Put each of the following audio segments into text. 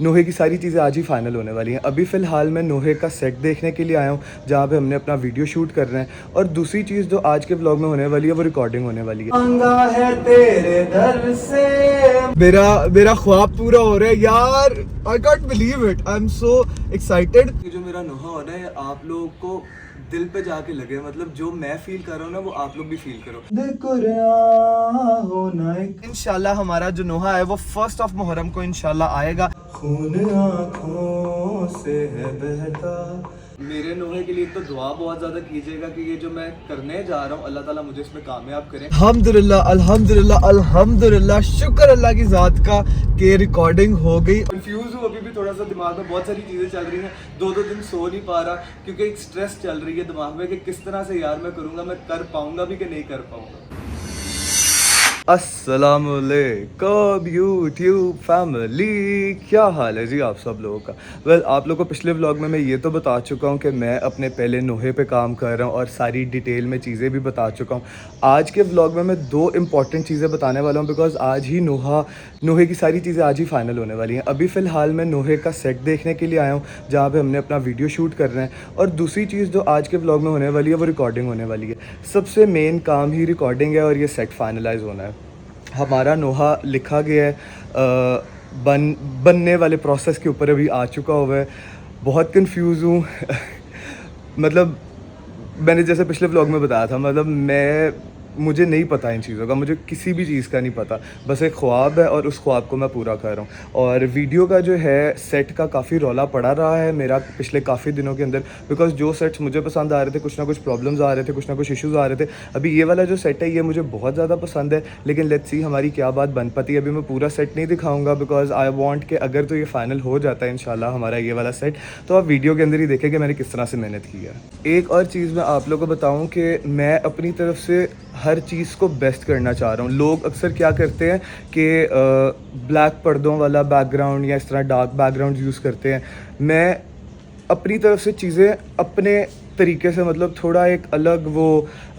नोहे की सारी चीज़ें आज ही फाइनल होने वाली हैं। अभी फ़िलहाल मैं नोहे का सेट देखने के लिए आया हूँ, जहाँ पे हमने अपना वीडियो शूट कर रहे हैं। और दूसरी चीज़ जो आज के व्लॉग में होने वाली है, वो रिकॉर्डिंग होने वाली है। मांगा है तेरे दर से मेरा मेरा ख्वाब पूरा हो रहा है यार। I can't believe it, I am so excited. जो मेरा नोहा हो रहा है, आप लोगों को दिल पे जाके लगे, मतलब जो मैं फील कर रहा हूँ ना, वो आप लोग भी फील करो। इंशाल्लाह हमारा जो नोहा है वो 1 मुहर्रम को इंशाल्लाह आएगा। खून आँखों से है बहता। मेरे नोहे के लिए तो दुआ बहुत ज़्यादा कीजिएगा कि ये जो मैं करने जा रहा हूँ, अल्लाह ताला मुझे इसमें कामयाब करे। अल्हम्दुलिल्लाह अल्हम्दुलिल्लाह अल्हम्दुलिल्लाह, शुक्र अल्लाह की ज़ात का कि रिकॉर्डिंग हो गई। कंफ्यूज हूँ अभी भी थोड़ा सा, दिमाग में बहुत सारी चीज़ें चल रही हैं। दो दिन सो नहीं पा रहा क्योंकि एक स्ट्रेस चल रही है दिमाग में कि किस तरह से यार मैं करूँगा, मैं कर पाऊँगा भी कि नहीं कर पाऊँगा। अस्सलामुअलैकुम यूट्यूब फैमिली, क्या हाल है जी आप सब लोगों का। वेल आप लोगों को पिछले व्लॉग में मैं ये तो बता चुका हूँ कि मैं अपने पहले नोहे पे काम कर रहा हूँ और सारी डिटेल में चीज़ें भी बता चुका हूँ। आज के व्लॉग में मैं 2 इम्पॉर्टेंट चीज़ें बताने वाला हूँ, बिकॉज आज ही नोहे की सारी चीज़ें आज ही फाइनल होने वाली हैं। अभी फ़िलहाल मैं नोहे का सेट देखने के लिए आया हूँ, जहाँ पे हमने अपना वीडियो शूट कर रहे हैं। और दूसरी चीज़ जो आज के व्लॉग में होने वाली है, वो रिकॉर्डिंग होने वाली है। सबसे मेन काम ही रिकॉर्डिंग है और ये सेट फाइनलाइज होना है। हमारा नोहा लिखा गया है, बनने वाले प्रोसेस के ऊपर अभी आ चुका हुआ है। बहुत कंफ्यूज हूँ मतलब मैंने जैसे पिछले व्लॉग में बताया था, मतलब मुझे नहीं पता इन चीज़ों का, मुझे किसी भी चीज़ का नहीं पता। बस एक ख्वाब है और उस ख्वाब को मैं पूरा कर रहा हूँ। और वीडियो का जो है सेट का काफ़ी रौला पड़ा रहा है मेरा पिछले काफ़ी दिनों के अंदर, बिकॉज जो सेट्स मुझे पसंद आ रहे थे, कुछ ना कुछ प्रॉब्लम्स आ रहे थे, कुछ ना कुछ इश्यूज़ आ रहे थे। अभी ये वाला जो सेट है ये मुझे बहुत ज़्यादा पसंद है, लेकिन लेट्स सी हमारी क्या बात बन पाती है। अभी मैं पूरा सेट नहीं दिखाऊँगा बिकॉज आई वॉन्ट कि अगर तो ये फाइनल हो जाता है इंशाल्लाह हमारा ये वाला सेट, तो आप वीडियो के अंदर ही देखें कि मैंने किस तरह से मेहनत की है। एक और चीज़ मैं आप लोगों को बताऊँ कि मैं अपनी तरफ से हर चीज़ को बेस्ट करना चाह रहा हूँ। लोग अक्सर क्या करते हैं कि ब्लैक पर्दों वाला बैकग्राउंड या इस तरह डार्क बैकग्राउंड यूज़ करते हैं। मैं अपनी तरफ से चीज़ें अपने तरीके से, मतलब थोड़ा एक अलग वो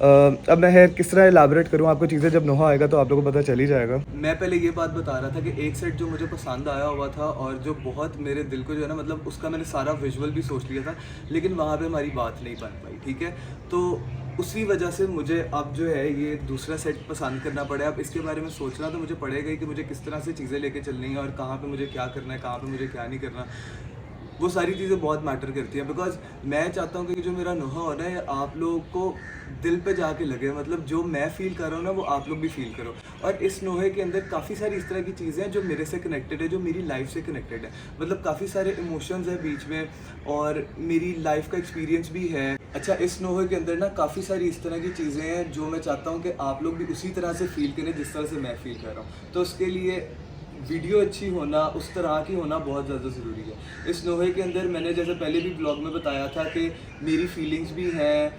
अब मैं किस तरह एलाबरेट करूँ आपको चीज़ें, जब नोहा आएगा तो आप लोगों को पता चल ही जाएगा। मैं पहले ये बात बता रहा था कि एक सेट जो मुझे पसंद आया हुआ था और जो बहुत मेरे दिल को जो है ना, मतलब उसका मैंने सारा विजुअल भी सोच लिया था, लेकिन वहाँ पे हमारी बात नहीं बन पाई। ठीक है, तो उसी वजह से मुझे अब जो है ये दूसरा सेट पसंद करना पड़ा। अब इसके बारे में सोचना तो मुझे पड़ेगा ही कि मुझे किस तरह से चीज़ें लेके चलनी है और कहाँ पे मुझे क्या करना है, कहाँ पे मुझे क्या नहीं करना। वो सारी चीज़ें बहुत मैटर करती हैं, बिकॉज मैं चाहता हूँ कि जो मेरा नोहा हो रहा है आप लोगों को दिल पे जाके लगे, मतलब जो मैं फ़ील कर रहा हूँ ना, वो आप लोग भी फ़ील करो। और इस नोहे के अंदर काफ़ी सारी इस तरह की चीज़ें हैं जो मेरे से कनेक्टेड है, जो मेरी लाइफ से कनेक्टेड है। मतलब काफ़ी सारे इमोशंस हैं बीच में और मेरी लाइफ का एक्सपीरियंस भी है। अच्छा, इस नोहे के अंदर ना काफ़ी सारी इस तरह की चीज़ें हैं जो मैं चाहता हूँ कि आप लोग भी उसी तरह से फ़ील करें जिस तरह से मैं फ़ील कर रहा हूँ। तो उसके लिए वीडियो अच्छी होना, उस तरह की होना बहुत ज़्यादा ज़रूरी है। इस नोहे के अंदर मैंने जैसे पहले भी ब्लॉग में बताया था कि मेरी फीलिंग्स भी हैं,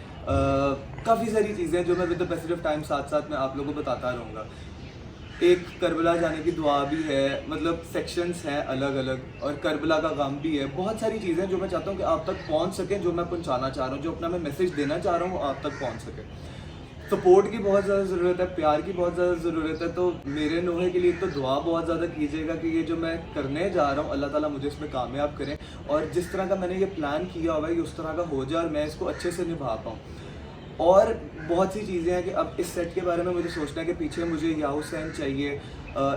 काफ़ी सारी चीज़ें जो मैं with the passage of time साथ साथ मैं आप लोगों को बताता रहूँगा। एक करबला जाने की दुआ भी है, मतलब सेक्शंस हैं अलग अलग, और करबला का गम भी है। बहुत सारी चीज़ें जो मैं चाहता हूँ कि आप तक पहुँच सकें, जो मैं पहुँचाना चाह रहा हूँ, जो अपना मैं मैसेज देना चाह रहा हूँ, वो आप तक पहुँच सके। सपोर्ट की बहुत ज़्यादा ज़रूरत है, प्यार की बहुत ज़्यादा ज़रूरत है। तो मेरे नोहे के लिए तो दुआ बहुत ज़्यादा कीजिएगा कि ये जो मैं करने जा रहा हूँ, अल्लाह ताला मुझे इसमें कामयाब करें और जिस तरह का मैंने ये प्लान किया हुआ है ये उस तरह का हो जाए और मैं इसको अच्छे से निभा पाऊँ। और बहुत सी चीज़ें हैं कि अब इस सेट के बारे में मुझे सोचना है कि पीछे मुझे याहू सैन चाहिए।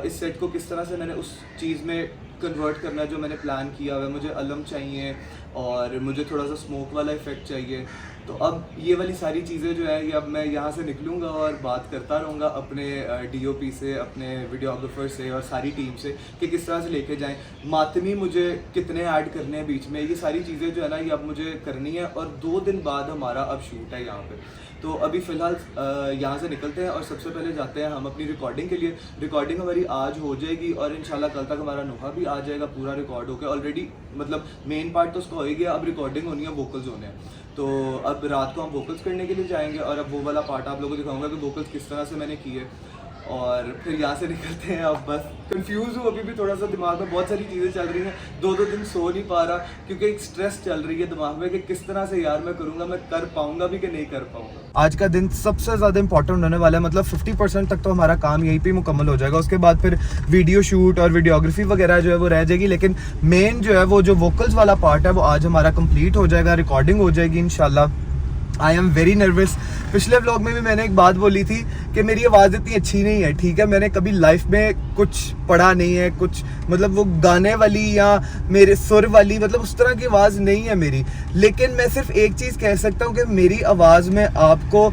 इस सेट को किस तरह से मैंने उस चीज़ में कन्वर्ट करना है जो मैंने प्लान किया हुआ है। मुझे अलम चाहिए और मुझे थोड़ा सा स्मोक वाला इफ़ेक्ट चाहिए। तो अब ये वाली सारी चीज़ें जो है ये अब मैं यहाँ से निकलूँगा और बात करता रहूँगा अपने डीओपी से, अपने वीडियोग्राफर से और सारी टीम से कि किस तरह से लेके जाएं। मातमी मुझे कितने ऐड करने हैं बीच में, ये सारी चीज़ें जो है ना ये अब मुझे करनी है। और 2 दिन बाद हमारा अब शूट है यहाँ पे। तो अभी फ़िलहाल यहाँ से निकलते हैं और सबसे पहले जाते हैं हम अपनी रिकॉर्डिंग के लिए। रिकॉर्डिंग हमारी आज हो जाएगी और इंशाल्लाह कल तक हमारा नोहा भी आ जाएगा पूरा रिकॉर्ड होकर। ऑलरेडी मतलब मेन पार्ट तो उसका हो ही गया, अब रिकॉर्डिंग होनी है, वोकल्स होने हैं। तो अब रात को हम वोकल्स करने के लिए जाएंगे और अब वो वाला पार्ट आप लोगों को दिखाऊंगा कि वोकल्स किस तरह से मैंने किए। और फिर यहाँ से निकलते हैं। अब बस कंफ्यूज हूँ, अभी भी थोड़ा सा दिमाग में बहुत सारी चीज़ें चल रही हैं। 2-2 दिन सो नहीं पा रहा क्योंकि एक स्ट्रेस चल रही है दिमाग में कि किस तरह से यार मैं करूँगा, मैं कर पाऊँगा भी कि नहीं कर पाऊँगा। आज का दिन सबसे ज़्यादा इंपॉर्टेंट होने वाला है, मतलब 50% तक तो हमारा काम यहीं पे मुकम्मल हो जाएगा। उसके बाद फिर वीडियो शूट और वीडियोग्राफी वगैरह जो है वो रह जाएगी, लेकिन मेन जो है वो जो वोकल्स वाला पार्ट है वो आज हमारा कंप्लीट हो जाएगा, रिकॉर्डिंग हो जाएगी इंशाल्लाह। I am very nervous. पिछले व्लॉग में भी मैंने एक बात बोली थी कि मेरी आवाज़ इतनी अच्छी नहीं है, ठीक है। मैंने कभी लाइफ में कुछ पढ़ा नहीं है, कुछ मतलब वो गाने वाली या मेरे सुर वाली मतलब उस तरह की आवाज़ नहीं है मेरी। लेकिन मैं सिर्फ एक चीज़ कह सकता हूँ कि मेरी आवाज़ में आपको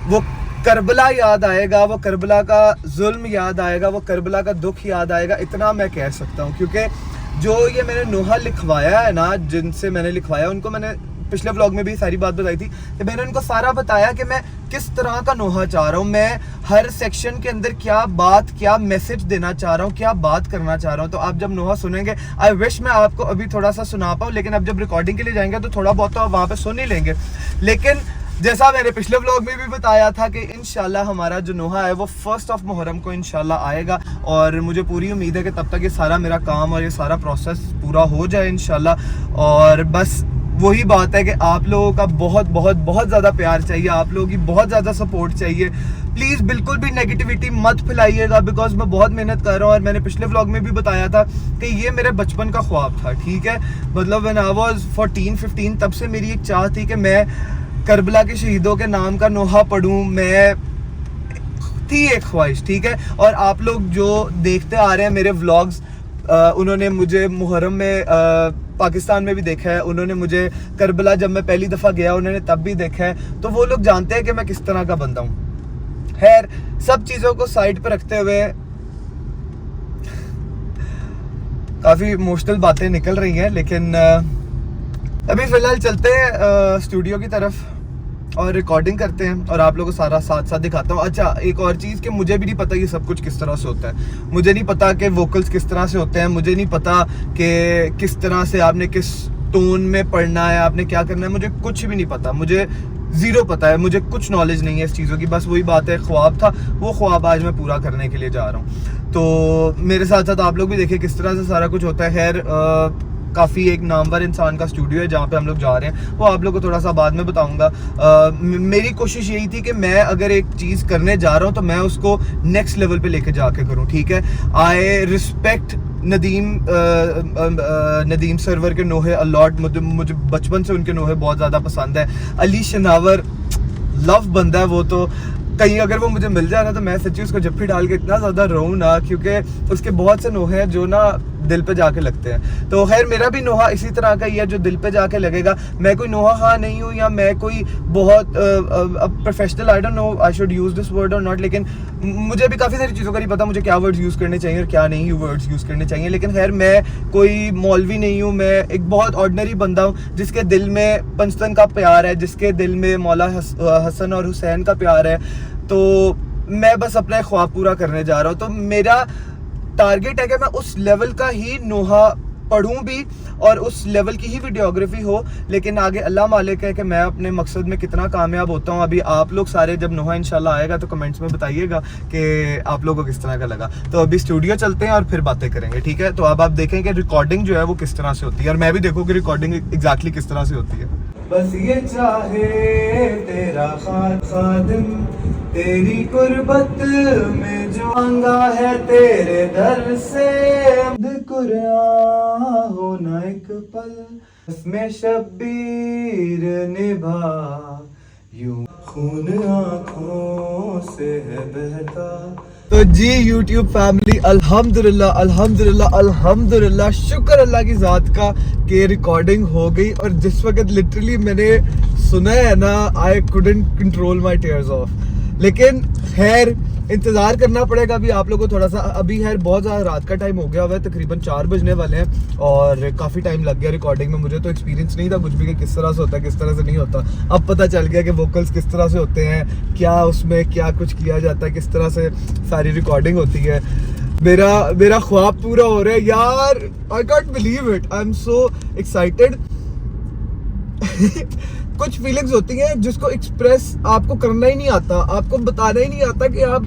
वो करबला याद आएगा, वो करबला का जुल्म याद आएगा, वो करबला का दुख याद आएगा, इतना मैं कह सकता हूँ। क्योंकि जो ये मैंने नोहा लिखवाया है ना, जिनसे मैंने लिखवाया उनको मैंने पिछले व्लॉग में भी सारी बात बताई थी कि मैंने उनको सारा बताया कि मैं किस तरह का नोहा चाह रहा हूँ, मैं हर सेक्शन के अंदर क्या बात, क्या मैसेज देना चाह रहा हूँ, क्या बात करना चाह रहा हूँ। तो आप जब नोहा सुनेंगे, आई विश मैं आपको अभी थोड़ा सा सुना पाऊँ, लेकिन अब जब रिकॉर्डिंग के लिए जाएंगे तो थोड़ा बहुत तो आप वहाँ पे सुन ही लेंगे। लेकिन जैसा मैंने पिछले व्लॉग में भी बताया था कि इंशाल्लाह हमारा जो नोहा है वो 1 मुहर्रम को इंशाल्लाह आएगा, और मुझे पूरी उम्मीद है कि तब तक ये सारा मेरा काम और ये सारा प्रोसेस पूरा हो जाए इंशाल्लाह। और बस वही बात है कि आप लोगों का बहुत बहुत बहुत ज़्यादा प्यार चाहिए, आप लोगों की बहुत ज़्यादा सपोर्ट चाहिए। प्लीज़ बिल्कुल भी नेगेटिविटी मत फैलाइएगा, बिकॉज मैं बहुत मेहनत कर रहा हूँ। और मैंने पिछले व्लॉग में भी बताया था कि ये मेरे बचपन का ख्वाब था, ठीक है। मतलब व्हेन आई वाज 14-15 तब से मेरी एक चाह थी कि मैं करबला के शहीदों के नाम का नोहा पढ़ूँ, मैं थी एक ख्वाहिश, ठीक है। और आप लोग जो देखते आ रहे हैं मेरे व्लॉग्स, उन्होंने मुझे मुहर्रम में पाकिस्तान में भी देखा है, उन्होंने मुझे करबला जब मैं पहली दफ़ा गया उन्होंने तब भी देखा है, तो वो लोग जानते हैं कि मैं किस तरह का बंदा हूँ। खैर, सब चीज़ों को साइड पर रखते हुए काफ़ी इमोशनल बातें निकल रही हैं, लेकिन अभी फ़िलहाल चलते हैं स्टूडियो की तरफ और रिकॉर्डिंग करते हैं और आप लोगों को सारा साथ साथ दिखाता हूँ। अच्छा, एक और चीज़ कि मुझे भी नहीं पता ये सब कुछ किस तरह से होता है, मुझे नहीं पता कि वोकल्स किस तरह से होते हैं, मुझे नहीं पता कि किस तरह से आपने किस टोन में पढ़ना है, आपने क्या करना है, मुझे कुछ भी नहीं पता, मुझे ज़ीरो पता है, मुझे कुछ नॉलेज नहीं है इस चीज़ों की। बस वही बात है, ख्वाब था, वो ख्वाब आज मैं पूरा करने के लिए जा रहा हूँ। तो मेरे साथ साथ आप लोग भी देखिए किस तरह से सारा कुछ होता है। खैर, काफ़ी एक नामवर इंसान का स्टूडियो है जहाँ पे हम लोग जा रहे हैं, वो आप लोग को थोड़ा सा बाद में बताऊंगा। मेरी कोशिश यही थी कि मैं अगर एक चीज़ करने जा रहा हूँ तो मैं उसको नेक्स्ट लेवल पे लेके जाके करूँ, ठीक है। आई रिस्पेक्ट नदीम सरवर के नोहे अलॉट, मुझे बचपन से उनके नोहे बहुत ज़्यादा पसंद है। अली शनावर लव बंदा है वो, तो कहीं अगर वो मुझे मिल जाए ना तो मैं सच्ची उसको जफ्फी डाल के इतना ज़्यादा रोऊँ ना, क्योंकि उसके बहुत से नोहे हैं जो ना दिल पे जाके लगते हैं। तो खैर, मेरा भी नोहा इसी तरह का ही है जो दिल पे जाके लगेगा। मैं कोई नोहा खां नहीं हूँ या मैं कोई बहुत professional, I don't know I should use this word और नॉट, लेकिन मुझे भी काफ़ी सारी चीज़ों का नहीं पता मुझे क्या वर्ड्स यूज़ करने चाहिए और क्या नहीं वर्ड्स यूज़ करने चाहिए। लेकिन खैर, मैं कोई मौलवी नहीं हूँ, मैं एक बहुत ऑर्डिनरी बंदा हूँ जिसके दिल में पंचतन का प्यार है, जिसके दिल में मौला हसन और हुसैन का प्यार है। तो मैं बस अपना ख्वाब पूरा करने जा रहा हूँ। तो मेरा टारगेट है कि मैं उस लेवल का ही नोहा पढ़ूं भी और उस लेवल की ही वीडियोग्राफी हो, लेकिन आगे अल्लाह मालिक है कि मैं अपने मकसद में कितना कामयाब होता हूं। अभी आप लोग सारे जब नोहा इंशाल्लाह आएगा तो कमेंट्स में बताइएगा कि आप लोगों को किस तरह का लगा। तो अभी स्टूडियो चलते हैं और फिर बातें करेंगे, ठीक है। तो अब आप देखें कि रिकॉर्डिंग जो है वो किस तरह से होती है और मैं भी देखूँ कि रिकॉर्डिंग एग्जैक्टली किस तरह से होती है। बस ये चाहे तेरा खादिम, तेरी कुर्बत में जो मांगा है तेरे दर से, कुरान हो ना एक पल इसमें शब्बीर निभा, यूं खून आँखों से है बहता। तो जी YouTube फैमिली, अल्हम्दुलिल्लाह अल्हम्दुलिल्लाह अल्हम्दुलिल्लाह, शुक्र अल्लाह की ज़ात का कि रिकॉर्डिंग हो गई। और जिस वक्त लिटरली मैंने सुना है ना, I couldn't control my tears of. लेकिन खैर, इंतज़ार करना पड़ेगा अभी आप लोगों को थोड़ा सा। अभी खैर बहुत ज़्यादा रात का टाइम हो गया हुआ है, तकरीबन 4 बजने वाले हैं और काफ़ी टाइम लग गया रिकॉर्डिंग में। मुझे तो एक्सपीरियंस नहीं था कुछ भी कि किस तरह से होता है किस तरह से नहीं होता। अब पता चल गया कि वोकल्स किस तरह से होते हैं, क्या उसमें क्या कुछ किया जाता है, किस तरह से सारी रिकॉर्डिंग होती है। मेरा ख्वाब पूरा हो रहा है यार, I can't believe it, I am so excited. कुछ फीलिंग्स होती हैं जिसको एक्सप्रेस आपको करना ही नहीं आता, आपको बताना ही नहीं आता कि आप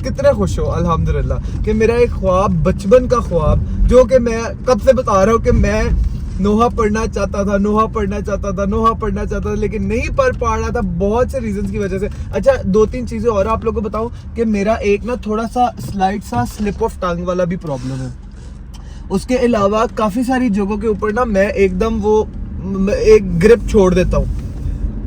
कितने खुश हो अल्हम्दुलिल्लाह कि मेरा एक ख्वाब, बचपन का ख्वाब, जो कि मैं कब से बता रहा हूँ कि मैं नोहा पढ़ना चाहता था, लेकिन नहीं पढ़ पा रहा था बहुत से रीजंस की वजह से। अच्छा, 2-3 चीजें और आप लोगों को बताऊं कि मेरा एक ना थोड़ा सा स्लाइड सा स्लिप ऑफ टंग वाला भी प्रॉब्लम है। उसके अलावा काफी सारी जगहों के ऊपर ना मैं एकदम वो एक ग्रिप छोड़ देता हूँ।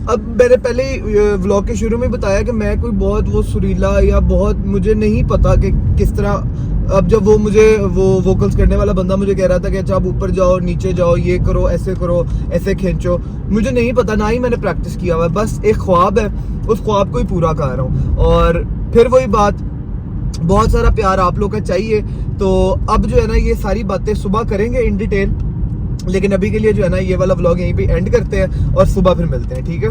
अब मैंने पहले ही व्लॉग के शुरू में बताया कि मैं कोई बहुत वो सुरीला या बहुत, मुझे नहीं पता कि किस तरह। अब जब वो मुझे वो वोकल्स करने वाला बंदा मुझे कह रहा था कि अच्छा आप ऊपर जाओ, नीचे जाओ, ये करो, ऐसे खींचो, मुझे नहीं पता, ना ही मैंने प्रैक्टिस किया हुआ है। बस एक ख्वाब है, उस ख्वाब को ही पूरा कर रहा हूँ। और फिर वही बात, बहुत सारा प्यार आप लोग का चाहिए। तो अब जो है ना ये सारी बातें सुबह करेंगे इन डिटेल, लेकिन अभी के लिए जो है ना ये वाला व्लॉग यहीं पे एंड करते हैं और सुबह फिर मिलते हैं, ठीक है।